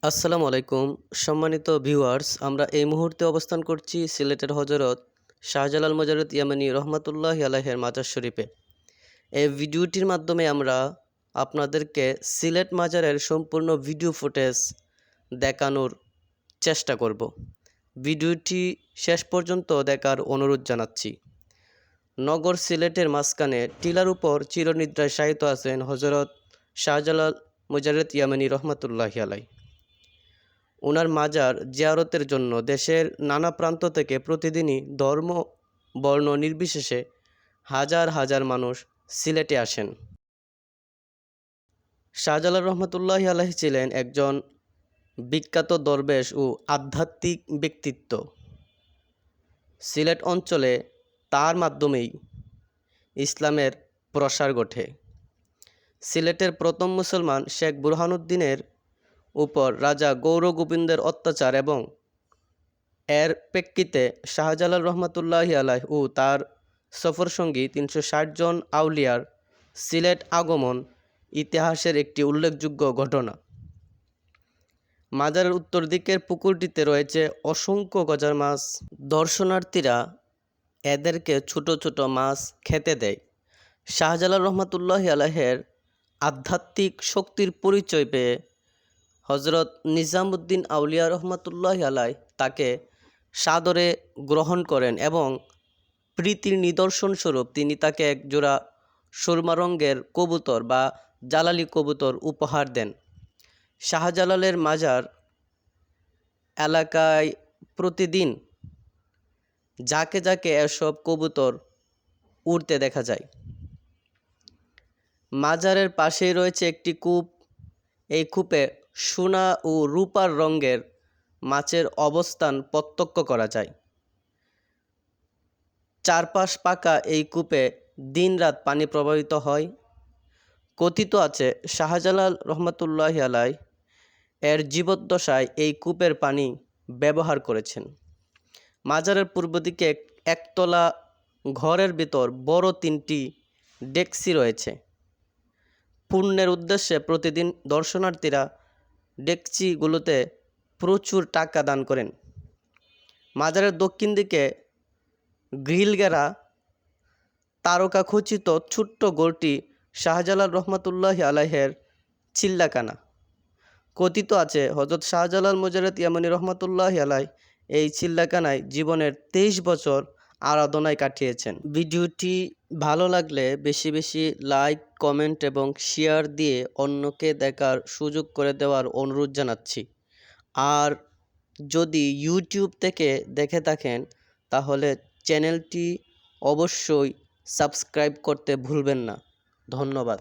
আসসালামু আলাইকুম সম্মানিত ভিউয়ার্স, আমরা এই মুহূর্তে অবস্থান করছি সিলেটের হজরত শাহজালাল মুজাররদ ইয়ামানী রহমাতুল্লাহি আলাইহির মাজার শরীফে। এই ভিডিওটির মাধ্যমে আমরা আপনাদেরকে সিলেট মাজারের সম্পূর্ণ ভিডিও ফুটেজ দেখানোর চেষ্টা করব। ভিডিওটি শেষ পর্যন্ত দেখার অনুরোধ জানাচ্ছি। নগর সিলেটের মাঝখানে টিলার উপর চিরনিদ্রায় শায়িত আছেন হজরত শাহজালাল মুজাররদ ইয়ামানী রহমাতুল্লাহি আলাইহি। ওনার মাজার জিয়ারতের জন্য দেশের নানা প্রান্ত থেকে প্রতিদিনই ধর্ম বর্ণ নির্বিশেষে হাজার হাজার মানুষ সিলেটে আসেন। শাহজালাল রহমতুল্লাহি আলাইহি ছিলেন একজন বিখ্যাত দরবেশ ও আধ্যাত্মিক ব্যক্তিত্ব। সিলেট অঞ্চলে তার মাধ্যমেই ইসলামের প্রসার ঘটে। সিলেটের প্রথম মুসলমান শেখ বুরহানুদ্দিনের উপর রাজা গৌরগোবিন্দের অত্যাচার এবং এর প্রেক্ষিতে শাহজালাল রহমতুল্লাহি আলাইহি ও তার সফরসঙ্গী ৩৬০ জন আউলিয়ার সিলেট আগমন ইতিহাসের একটি উল্লেখযোগ্য ঘটনা। মাজারের উত্তর দিকের পুকুরটিতে রয়েছে অসংখ্য গজার মাছ। দর্শনার্থীরা এদেরকে ছোট ছোট মাছ খেতে দেয়। শাহজালাল রহমতুল্লাহি আলাইহির আধ্যাত্মিক শক্তির পরিচয় পেয়ে হজরত নিজামুদ্দিন আউলিয়া রহমতুল্লাহি আলাইহি তাকে সাদরে গ্রহণ করেন এবং প্রীতির নিদর্শনস্বরূপ তিনি তাকে এক জোড়া সুরমা রঙের কবুতর বা জালালি কবুতর উপহার দেন। শাহজালালের মাজার এলাকায় প্রতিদিন যাকে যাকে এসব কবুতর উড়তে দেখা যায়। মাজারের পাশেই রয়েছে একটি কূপ। এই কূপে সোনা ও রূপার রঙের মাছের অবস্থান প্রত্যক্ষ করা যায়। চারপাশ পাকা এই কূপে দিনরাত পানি প্রবাহিত হয়। কথিত আছে শাহজালাল রহমতুল্লাহি আলাইহি এর জীবদ্দশায় এই কূপের পানি ব্যবহার করেছেন। মাজারের পূর্ব দিকে একতলা ঘরের ভিতর বড় 3টি ডেকসি রয়েছে। পুণ্যের উদ্দেশ্যে প্রতিদিন দর্শনার্থীরা ডেকচিগুলোতে প্রচুর টাকা দান করেন। মাজারের দক্ষিণ দিকে গ্রিল ঘেরা তারকা খচিত ছোট্ট ঘরটি শাহজালাল রহমতুল্লাহি আলাইহির চিল্লাখানা। কথিত আছে হজরত শাহজালাল মুজাররদ ইয়ামানী রহমতুল্লাহি আলাইহি এই চিল্লাখানায় জীবনের 23 বছর আরাধনায় কাটিয়েছেন। ভিডিওটি ভালো লাগলে বেশি বেশি লাইক, কমেন্ট এবং শেয়ার দিয়ে অন্যকে দেখার সুযোগ করে দেওয়ার অনুরোধ জানাচ্ছি। আর যদি ইউটিউব থেকে দেখে থাকেন তাহলে চ্যানেলটি অবশ্যই সাবস্ক্রাইব করতে ভুলবেন না। ধন্যবাদ।